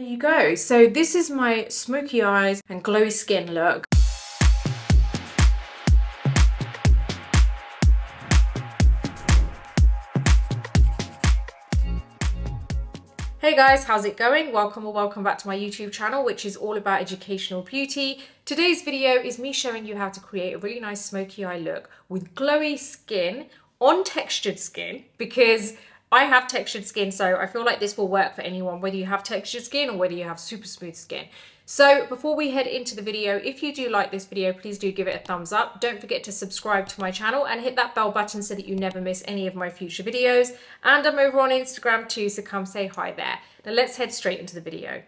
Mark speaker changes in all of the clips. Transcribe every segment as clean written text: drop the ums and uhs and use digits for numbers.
Speaker 1: you go. So this is my smoky eyes and glowy skin look. Hey guys, how's it going? Welcome or welcome back to my YouTube channel, which is all about educational beauty. Today's video is me showing you how to create a really nice smoky eye look with glowy skin on textured skin, because I have textured skin, so I feel like this will work for anyone, whether you have textured skin or whether you have super smooth skin. So before we head into the video, if you do like this video, please do give it a thumbs up. Don't forget to subscribe to my channel and hit that bell button so that you never miss any of my future videos. And I'm over on Instagram too, so come say hi there. Now let's head straight into the video.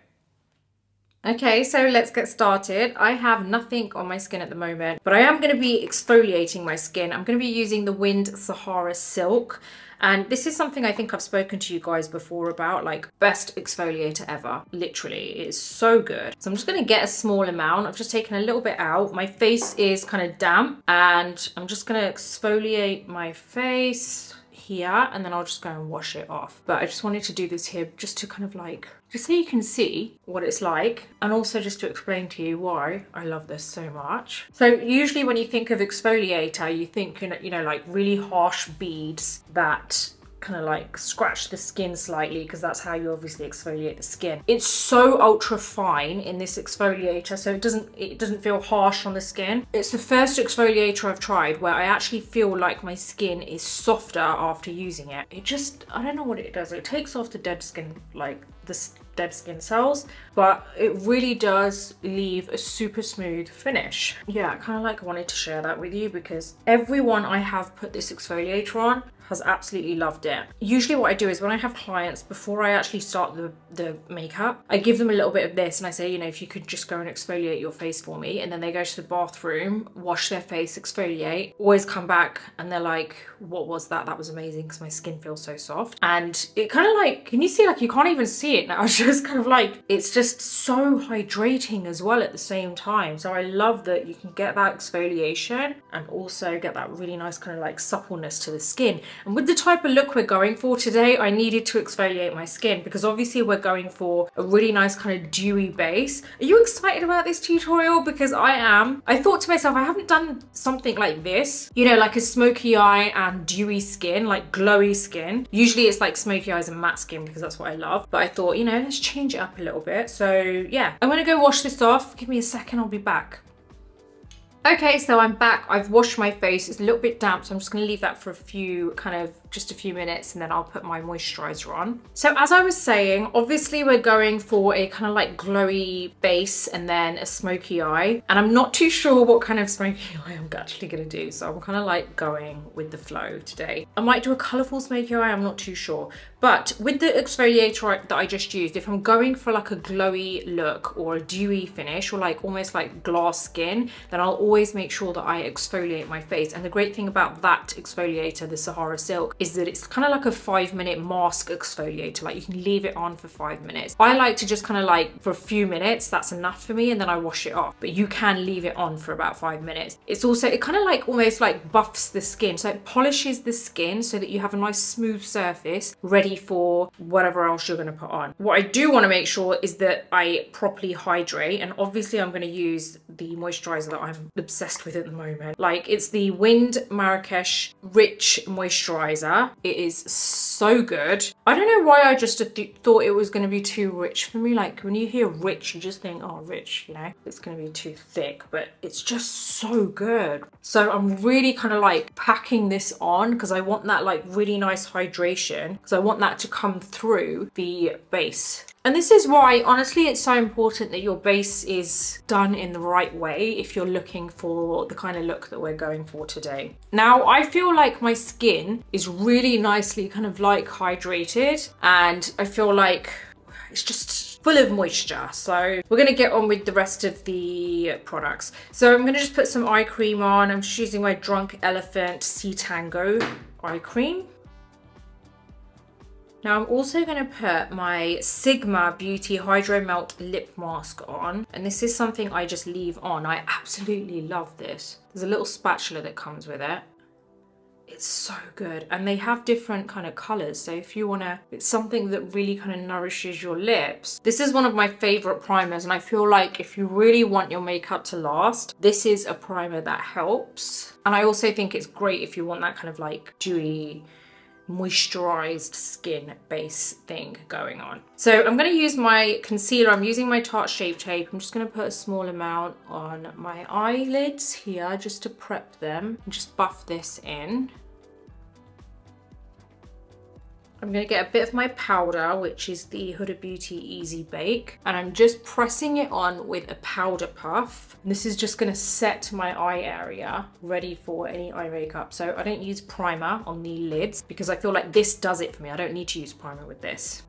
Speaker 1: Okay, so let's get started. I have nothing on my skin at the moment, but I am going to be exfoliating my skin. I'm going to be using the Wind Sahara Silk. And this is something I think I've spoken to you guys before about, like best exfoliator ever. Literally, it is so good. So I'm just going to get a small amount. I've just taken a little bit out. My face is kind of damp and I'm just going to exfoliate my face here, and then I'll just go and wash it off. But I just wanted to do this here just to kind of like, just so you can see what it's like, and also just to explain to you why I love this so much. So usually when you think of exfoliator, you think, you know, like really harsh beads that kind of like scratch the skin slightly, because that's how you obviously exfoliate the skin. It's so ultra fine in this exfoliator, so it doesn't feel harsh on the skin. It's the first exfoliator I've tried where I actually feel like my skin is softer after using it. It just, I don't know what it does. It takes off the dead skin, like the dead skin cells, but it really does leave a super smooth finish. Yeah, I kind of like wanted to share that with you because everyone I have put this exfoliator on has absolutely loved it. Usually what I do is when I have clients, before I actually start the makeup, I give them a little bit of this and I say, you know, if you could just go and exfoliate your face for me, and then they go to the bathroom, wash their face, exfoliate, always come back and they're like, what was that? That was amazing because my skin feels so soft. And it kind of like, can you see, like you can't even see it now. It's just kind of like, it's just so hydrating as well at the same time. So I love that you can get that exfoliation and also get that really nice kind of like suppleness to the skin. And with the type of look we're going for today, I needed to exfoliate my skin because obviously we're going for a really nice kind of dewy base. Are you excited about this tutorial? Because I am. I thought to myself, I haven't done something like this, you know, like a smoky eye and dewy skin, like glowy skin. Usually it's like smoky eyes and matte skin because that's what I love. But I thought, you know, let's change it up a little bit. So yeah, I'm gonna go wash this off. Give me a second, I'll be back. Okay, so I'm back. I've washed my face. It's a little bit damp, so I'm just gonna leave that for just a few minutes, and then I'll put my moisturizer on. So as I was saying, obviously we're going for a kind of like glowy base and then a smoky eye. And I'm not too sure what kind of smoky eye I'm actually gonna do. So I'm kind of like going with the flow today. I might do a colorful smoky eye, I'm not too sure. But with the exfoliator that I just used, if I'm going for like a glowy look or a dewy finish or like almost like glass skin, then I'll always make sure that I exfoliate my face. And the great thing about that exfoliator, the Sahara Silk, is that it's kind of like a 5-minute mask exfoliator. Like you can leave it on for 5 minutes. I like to just kind of like for a few minutes, that's enough for me, and then I wash it off. But you can leave it on for about 5 minutes. It's also, it kind of like almost like buffs the skin. So it polishes the skin so that you have a nice smooth surface ready for whatever else you're going to put on. What I do want to make sure is that I properly hydrate, and obviously I'm going to use the moisturizer that I'm obsessed with at the moment. Like it's the Wind Marrakesh Rich Moisturizer. It is so good. I don't know why I just thought it was going to be too rich for me. Like when you hear rich, you just think, oh, rich, you know, it's going to be too thick, but it's just so good. So I'm really kind of like packing this on because I want that like really nice hydration, because I want that to come through the base. And this is why, honestly, it's so important that your base is done in the right way if you're looking for the kind of look that we're going for today. Now, I feel like my skin is really nicely kind of like hydrated, and I feel like it's just full of moisture. So we're gonna get on with the rest of the products. So I'm gonna just put some eye cream on. I'm just using my Drunk Elephant Sea Tango eye cream. Now I'm also going to put my Sigma Beauty Hydro Melt Lip Mask on. And this is something I just leave on. I absolutely love this. There's a little spatula that comes with it. It's so good. And they have different kind of colors. So if you want to, it's something that really kind of nourishes your lips. This is one of my favorite primers. And I feel like if you really want your makeup to last, this is a primer that helps. And I also think it's great if you want that kind of like dewy, moisturized skin base thing going on. So I'm going to use my concealer. I'm using my Tarte Shape Tape. I'm just going to put a small amount on my eyelids here just to prep them and just buff this in. I'm going to get a bit of my powder, which is the Huda Beauty Easy Bake, and I'm just pressing it on with a powder puff. And this is just going to set my eye area ready for any eye makeup. So I don't use primer on the lids because I feel like this does it for me. I don't need to use primer with this.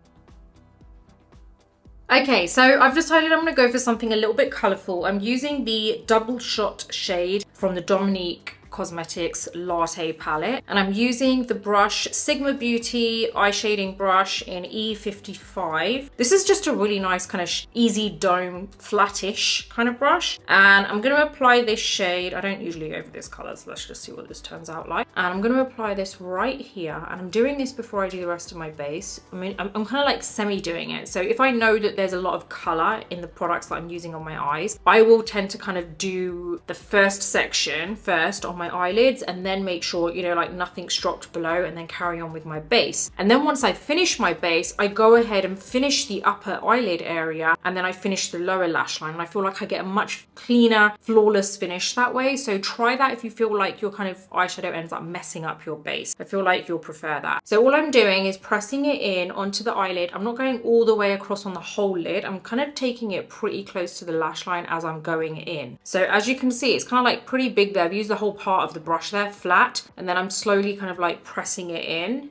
Speaker 1: Okay, so I've decided I'm going to go for something a little bit colourful. I'm using the Double Shot shade from the Dominique Cosmetics Latte palette, and I'm using the brush Sigma Beauty eye shading brush in E55. This is just a really nice kind of easy dome flattish kind of brush, and I'm going to apply this shade. I don't usually go for this color, so let's just see what this turns out like. And I'm going to apply this right here, and I'm doing this before I do the rest of my base. I mean, I'm kind of like semi doing it, so if I know that there's a lot of color in the products that I'm using on my eyes, I will tend to kind of do the first section first on my eyelids and then make sure, you know, like nothing's dropped below, and then carry on with my base. And then once I finish my base, I go ahead and finish the upper eyelid area, and then I finish the lower lash line. And I feel like I get a much cleaner, flawless finish that way. So try that if you feel like your kind of eyeshadow ends up messing up your base. I feel like you'll prefer that. So all I'm doing is pressing it in onto the eyelid. I'm not going all the way across on the whole lid. I'm kind of taking it pretty close to the lash line as I'm going in. So as you can see, it's kind of like pretty big there. I've used the whole part of the brush there flat, and then I'm slowly kind of like pressing it in.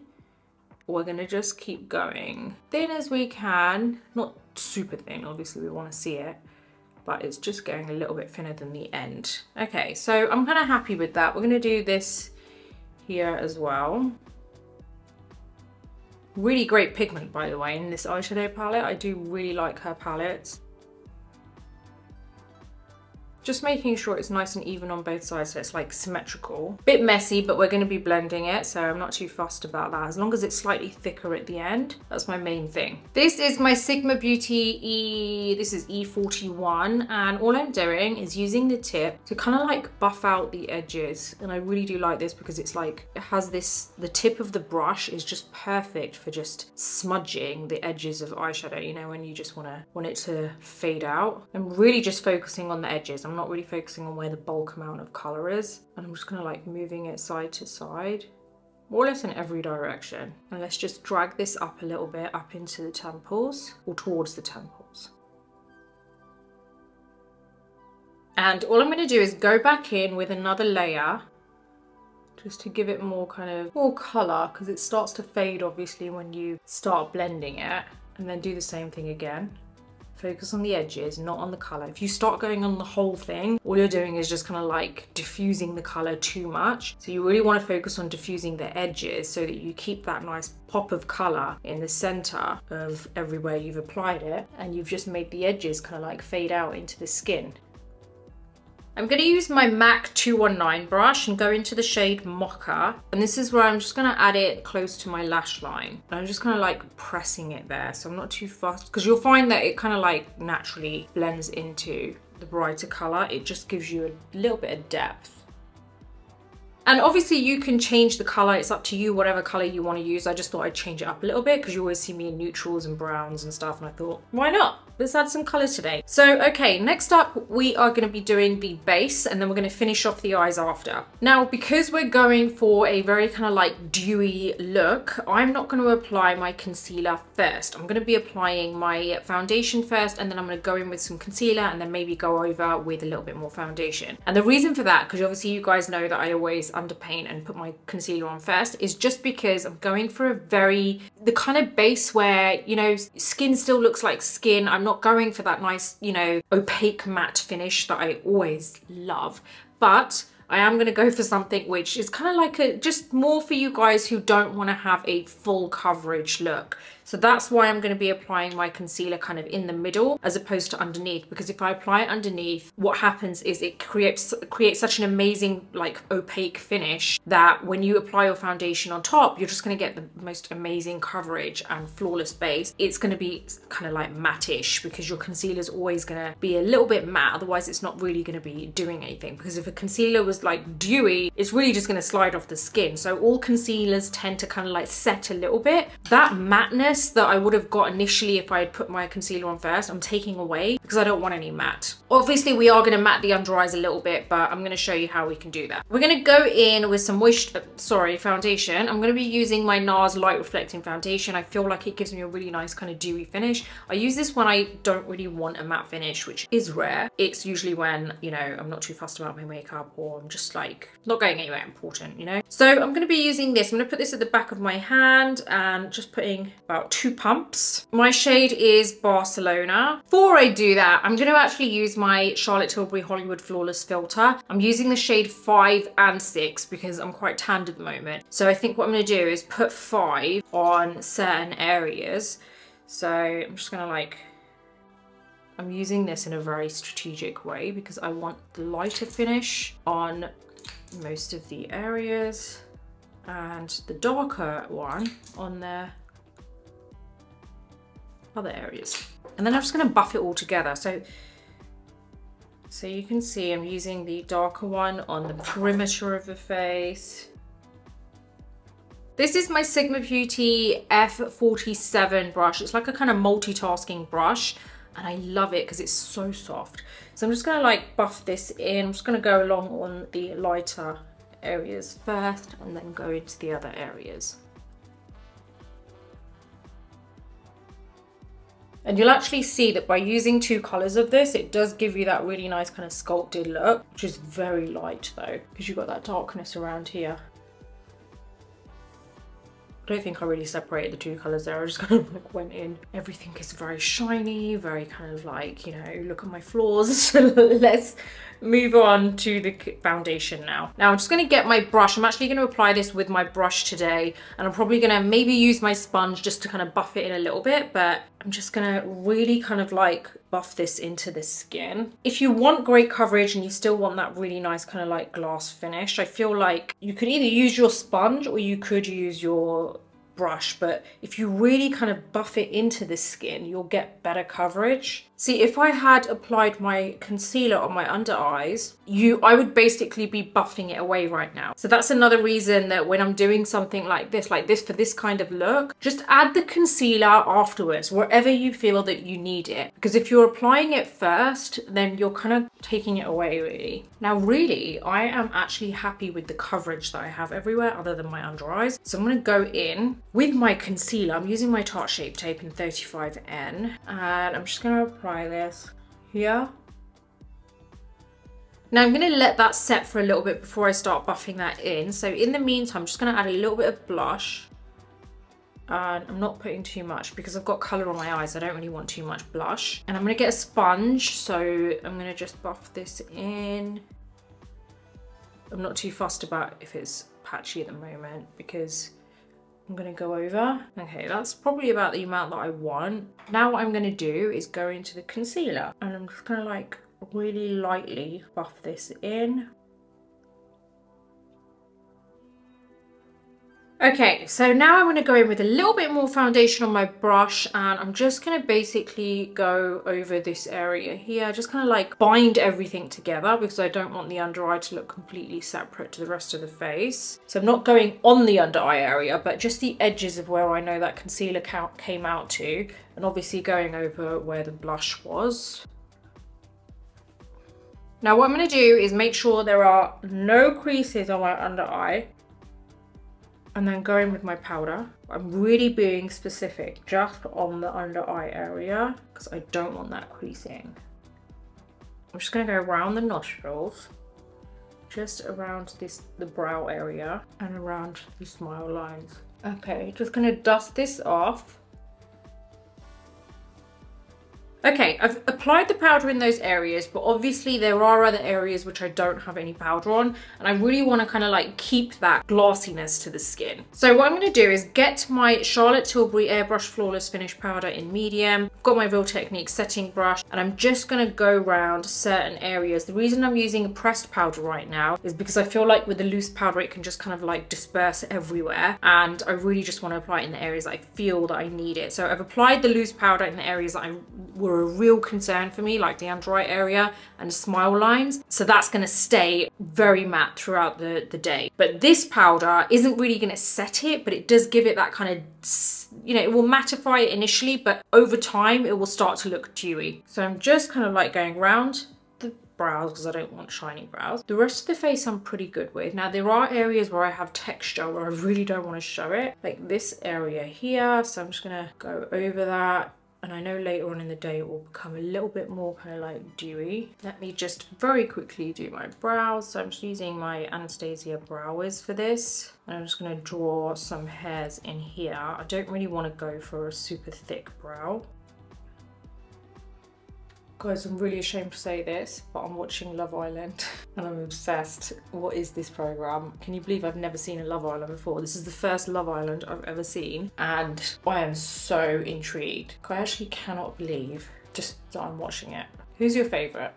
Speaker 1: We're gonna just keep going thin as we can, not super thin, obviously we want to see it, but it's just going a little bit thinner than the end. Okay, so I'm kind of happy with that. We're gonna do this here as well. Really great pigment, by the way, in this eyeshadow palette. I do really like her palettes. Just making sure it's nice and even on both sides so it's like symmetrical. Bit messy, but we're going to be blending it, so I'm not too fussed about that. As long as it's slightly thicker at the end, that's my main thing. This is my Sigma Beauty this is E41, and all I'm doing is using the tip to kind of like buff out the edges. And I really do like this because it's like, it has this, the tip of the brush is just perfect for just smudging the edges of eyeshadow, you know, when you just want it to fade out. I'm really just focusing on the edges. I'm not really focusing on where the bulk amount of color is, and I'm just kind of like moving it side to side, more or less in every direction. And let's just drag this up a little bit up into the temples, or towards the temples. And all I'm going to do is go back in with another layer just to give it more kind of more color, because it starts to fade obviously when you start blending it, and then do the same thing again. Focus on the edges, not on the color. If you start going on the whole thing, all you're doing is just kind of like diffusing the color too much. So you really want to focus on diffusing the edges so that you keep that nice pop of color in the center of everywhere you've applied it, and you've just made the edges kind of like fade out into the skin. I'm going to use my MAC 219 brush and go into the shade Mocha. And this is where I'm just going to add it close to my lash line. And I'm just kind of like pressing it there. So I'm not too fussed, because you'll find that it kind of like naturally blends into the brighter color. It just gives you a little bit of depth. And obviously you can change the color. It's up to you, whatever color you want to use. I just thought I'd change it up a little bit because you always see me in neutrals and browns and stuff. And I thought, why not? Let's add some color today. So, okay, next up, we are going to be doing the base, and then we're going to finish off the eyes after. Now, because we're going for a very kind of like dewy look, I'm not going to apply my concealer first. I'm going to be applying my foundation first, and then I'm going to go in with some concealer and then maybe go over with a little bit more foundation. And the reason for that, because obviously you guys know that I always underpaint and put my concealer on first, is just because I'm going for the kind of base where, you know, skin still looks like skin. I'm not going for that nice, you know, opaque matte finish that I always love, but I am going to go for something which is kind of like just more for you guys who don't want to have a full coverage look. So that's why I'm going to be applying my concealer kind of in the middle as opposed to underneath, because if I apply it underneath, what happens is it creates such an amazing like opaque finish that when you apply your foundation on top, you're just going to get the most amazing coverage and flawless base. It's going to be kind of like matte-ish because your concealer is always going to be a little bit matte, otherwise it's not really going to be doing anything, because if a concealer was like dewy, it's really just going to slide off the skin. So all concealers tend to kind of like set a little bit. That matteness that I would have got initially if I had put my concealer on first, I'm taking away because I don't want any matte. Obviously we are going to matte the under eyes a little bit, but I'm going to show you how we can do that. We're going to go in with some foundation. I'm going to be using my NARS light reflecting foundation. I feel like it gives me a really nice kind of dewy finish. I use this when I don't really want a matte finish, which is rare. It's usually when, you know, I'm not too fussed about my makeup or I'm just like not going anywhere important, you know. So I'm going to be using this. I'm going to put this at the back of my hand and just putting about 2 pumps. My shade is Barcelona. Before I do that, I'm going to actually use my Charlotte Tilbury Hollywood Flawless filter. I'm using the shade 5 and 6 because I'm quite tanned at the moment. So I think what I'm going to do is put 5 on certain areas. So I'm just going to like, I'm using this in a very strategic way because I want the lighter finish on most of the areas and the darker one on the other areas. And then I'm just going to buff it all together. So you can see I'm using the darker one on the perimeter of the face. This is my Sigma Beauty F47 brush. It's like a kind of multitasking brush and I love it because it's so soft. So I'm just going to like buff this in. I'm just going to go along on the lighter areas first and then go into the other areas. And you'll actually see that by using 2 colors of this, it does give you that really nice kind of sculpted look, which is very light though, because you've got that darkness around here. I don't think I really separated the 2 colors there. I just kind of like went in. Everything is very shiny, very kind of like, you know, look at my flaws. So let's move on to the foundation now. Now I'm just going to get my brush. I'm actually going to apply this with my brush today, and I'm probably going to maybe use my sponge just to kind of buff it in a little bit, but I'm just going to really kind of like buff this into the skin. If you want great coverage and you still want that really nice kind of like glass finish, I feel like you could either use your sponge or you could use your brush, but if you really kind of buff it into the skin, you'll get better coverage. See, if I had applied my concealer on my under eyes, I would basically be buffing it away right now. So that's another reason that when I'm doing something like this for this kind of look, just add the concealer afterwards, wherever you feel that you need it. Because if you're applying it first, then you're kind of taking it away really. Now really, I am actually happy with the coverage that I have everywhere other than my under eyes. So I'm going to go in with my concealer. I'm using my Tarte Shape Tape in 35N, and I'm just going to apply this here. Now I'm going to let that set for a little bit before I start buffing that in. So in the meantime, I'm just going to add a little bit of blush, and I'm not putting too much because I've got colour on my eyes. I don't really want too much blush. And I'm going to get a sponge, so I'm going to just buff this in. I'm not too fussed about if it's patchy at the moment because I'm going to go over. Okay, that's probably about the amount that I want. Now what I'm going to do is go into the concealer and I'm just going to like really lightly buff this in. Okay, so now I'm going to go in with a little bit more foundation on my brush, and I'm just going to basically go over this area here, just kind of like bind everything together because I don't want the under eye to look completely separate to the rest of the face. So I'm not going on the under eye area, but just the edges of where I know that concealer came out to, and obviously going over where the blush was. Now what I'm going to do is make sure there are no creases on my under eye. And then go in with my powder. I'm really being specific just on the under eye area because I don't want that creasing. I'm just going to go around the nostrils, just around the brow area and around the smile lines. Okay, just going to dust this off. Okay, I've applied the powder in those areas, but obviously there are other areas which I don't have any powder on, and I really want to kind of like keep that glossiness to the skin. So what I'm going to do is get my Charlotte Tilbury Airbrush Flawless Finish Powder in medium. I've got my Real Technique setting brush, and I'm just going to go around certain areas. The reason I'm using a pressed powder right now is because I feel like with the loose powder it can just kind of like disperse everywhere, and I really just want to apply it in the areas I feel that I need it. So I've applied the loose powder in the areas that were a real concern for me, like the under eye area and smile lines. So that's going to stay very matte throughout the day. But this powder isn't really going to set it, but it does give it that kind of, you know, it will mattify it initially, but over time it will start to look dewy. So I'm just kind of like going around the brows because I don't want shiny brows. The rest of the face I'm pretty good with. Now there are areas where I have texture where I really don't want to show it, like this area here. So I'm just going to go over that. And I know later on in the day it will become a little bit more kind of like dewy. Let me just very quickly do my brows. So I'm just using my Anastasia Brow Wiz for this. And I'm just going to draw some hairs in here. I don't really want to go for a super thick brow. Guys, I'm really ashamed to say this, but I'm watching Love Island and I'm obsessed. What is this program? Can you believe I've never seen a Love Island before? This is the first Love Island I've ever seen, and I am so intrigued. I actually cannot believe just that I'm watching it. Who's your favourite?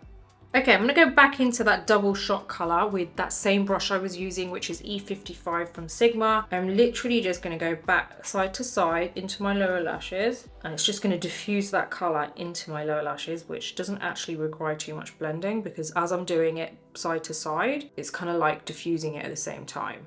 Speaker 1: Okay, I'm going to go back into that double shot colour with that same brush I was using, which is E55 from Sigma. I'm literally just going to go back side to side into my lower lashes, and it's just going to diffuse that colour into my lower lashes, which doesn't actually require too much blending because as I'm doing it side to side, it's kind of like diffusing it at the same time.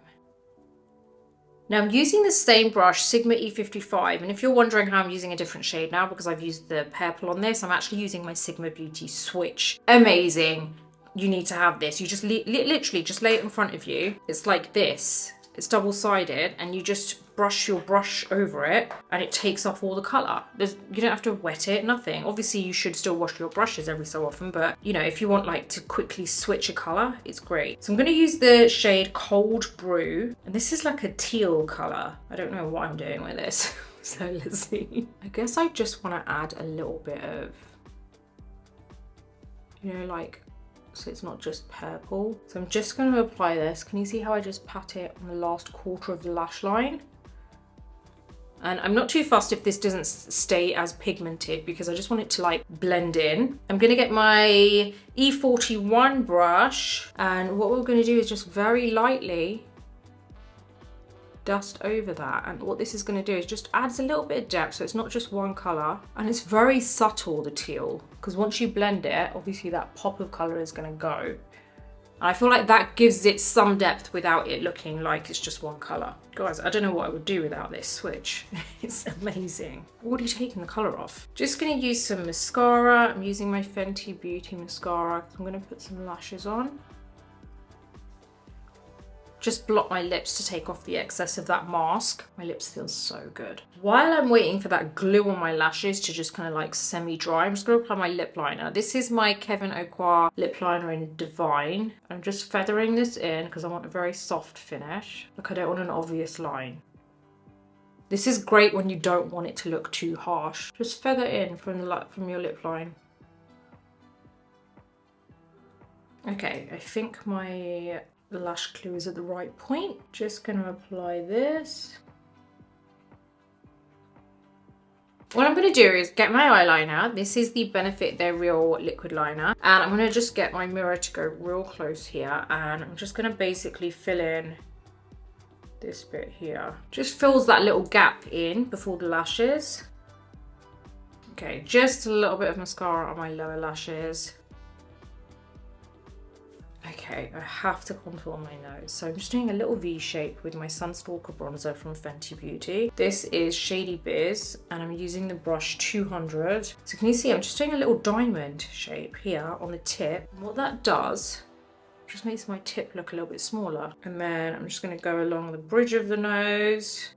Speaker 1: Now I'm using the same brush, Sigma E55, and if you're wondering how I'm using a different shade now because I've used the purple on this, I'm actually using my Sigma Beauty Switch. Amazing. You need to have this. You just literally just lay it in front of you. It's like this. It's double-sided, and you just brush your brush over it and it takes off all the colour. You don't have to wet it, nothing. Obviously you should still wash your brushes every so often, but you know, if you want like to quickly switch a colour, it's great. So I'm going to use the shade Cold Brew, and this is like a teal colour. I don't know what I'm doing with this, so let's see. I guess I just want to add a little bit of, you know, like, so it's not just purple. So I'm just going to apply this. Can you see how I just pat it on the last quarter of the lash line? And I'm not too fussed if this doesn't stay as pigmented because I just want it to like blend in. I'm going to get my E41 brush, and what we're going to do is just very lightly dust over that. And what this is going to do is just adds a little bit of depth, so it's not just one colour, and it's very subtle, the teal, because once you blend it, obviously that pop of colour is going to go. And I feel like that gives it some depth without it looking like it's just one colour. Guys, I don't know what I would do without this switch. It's amazing. Already taking the colour off. Just going to use some mascara. I'm using my Fenty Beauty mascara. I'm going to put some lashes on. Just blot my lips to take off the excess of that mask. My lips feel so good. While I'm waiting for that glue on my lashes to just kind of like semi-dry, I'm just going to apply my lip liner. This is my Kevyn Aucoin lip liner in Divine. I'm just feathering this in because I want a very soft finish. Look, I don't want an obvious line. This is great when you don't want it to look too harsh. Just feather in from your lip line. Okay, I think my lash glue is at the right point. Just gonna apply this. What I'm gonna do is get my eyeliner. This is the Benefit They're Real liquid liner, and I'm gonna just get my mirror to go real close here, and I'm just gonna basically fill in this bit here. Just fills that little gap in before the lashes. Okay, just a little bit of mascara on my lower lashes. Okay, I have to contour my nose. So I'm just doing a little V shape with my Sunstalker bronzer from Fenty Beauty. This is Shady Biz, and I'm using the brush 200. So can you see I'm just doing a little diamond shape here on the tip. And what that does, just makes my tip look a little bit smaller. And then I'm just gonna go along the bridge of the nose.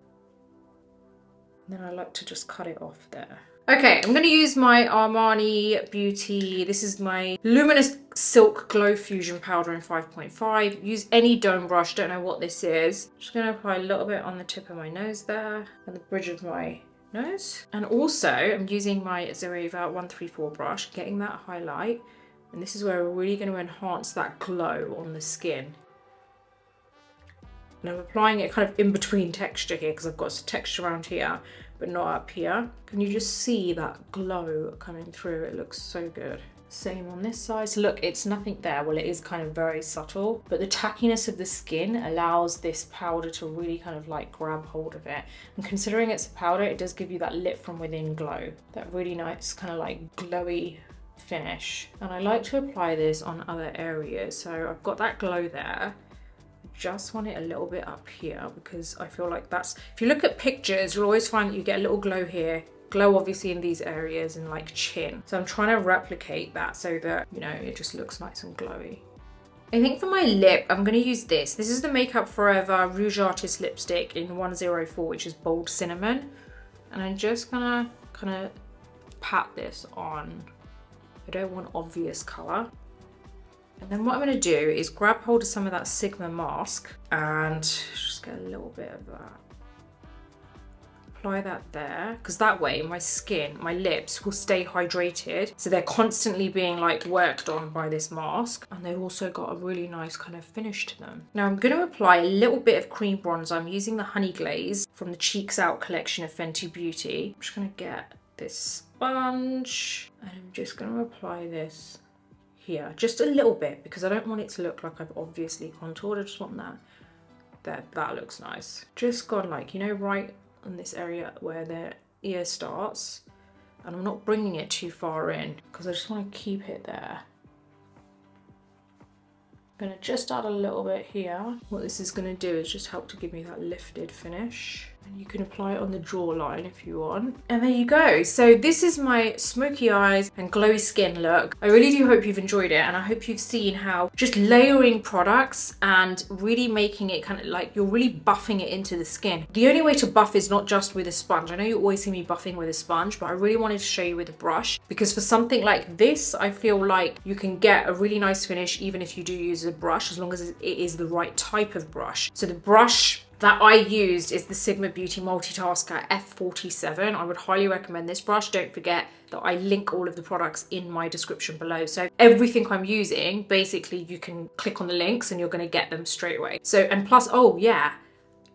Speaker 1: And then I like to just cut it off there. Okay, I'm gonna use my Armani Beauty. This is my Luminous Silk Glow Fusion Powder in 5.5. Use any dome brush, don't know what this is. Just gonna apply a little bit on the tip of my nose there and the bridge of my nose. And also I'm using my Zoeva 134 brush, getting that highlight. And this is where we're really going to enhance that glow on the skin. And I'm applying it kind of in between texture here because I've got some texture around here, but not up here. Can you just see that glow coming through? It looks so good. Same on this side. So look, it's nothing there. Well, it is kind of very subtle, but the tackiness of the skin allows this powder to really kind of like grab hold of it. And considering it's a powder, it does give you that lit from within glow, that really nice kind of like glowy finish. And I like to apply this on other areas. So I've got that glow there. Just want it a little bit up here because I feel like that's, if you look at pictures, you'll always find that you get a little glow here, glow obviously in these areas and like chin. So I'm trying to replicate that so that, you know, it just looks nice and glowy. I think for my lip, I'm going to use this. This is the Makeup Forever Rouge Artist lipstick in 104, which is Bold Cinnamon. And I'm just gonna kind of pat this on. I don't want obvious color. And then what I'm going to do is grab hold of some of that Sigma mask and just get a little bit of that. Apply that there, because that way my skin, my lips will stay hydrated. So they're constantly being like worked on by this mask. And they've also got a really nice kind of finish to them. Now I'm going to apply a little bit of cream bronzer. I'm using the Honey Glaze from the Cheeks Out collection of Fenty Beauty. I'm just going to get this sponge and I'm just going to apply this here, just a little bit, because I don't want it to look like I've obviously contoured. I just want that looks nice. Just gone like, you know, right in this area where the ear starts, and I'm not bringing it too far in because I just want to keep it there. I'm gonna just add a little bit here. What this is gonna do is just help to give me that lifted finish. And you can apply it on the jawline if you want. And there you go. So this is my smoky eyes and glowy skin look. I really do hope you've enjoyed it, and I hope you've seen how just layering products and really making it kind of like you're really buffing it into the skin. The only way to buff is not just with a sponge. I know you always see me buffing with a sponge, but I really wanted to show you with a brush, because for something like this, I feel like you can get a really nice finish even if you do use a brush, as long as it is the right type of brush. So the brush that I used is the Sigma Beauty Multitasker F47. I would highly recommend this brush. Don't forget that I link all of the products in my description below. So everything I'm using, basically you can click on the links and you're gonna get them straight away. So, and plus, oh yeah,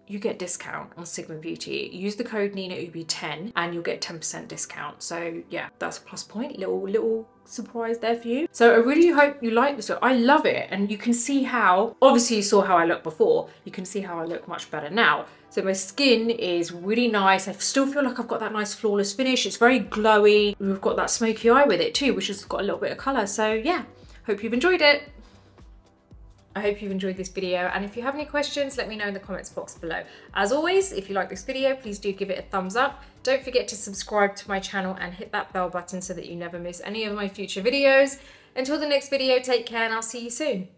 Speaker 1: you get discount on Sigma Beauty. Use the code NinaUbi10 and you'll get 10% discount. So yeah, that's a plus point, little surprise there for you. So I really hope you like this look. I love it. And you can see how, obviously you saw how I looked before, you can see how I look much better now. So my skin is really nice. I still feel like I've got that nice flawless finish. It's very glowy. We've got that smoky eye with it too, which has got a little bit of color. So yeah, hope you've enjoyed it. I hope you've enjoyed this video, and if you have any questions, let me know in the comments box below. As always, if you like this video, please do give it a thumbs up. Don't forget to subscribe to my channel and hit that bell button so that you never miss any of my future videos. Until the next video, take care and I'll see you soon.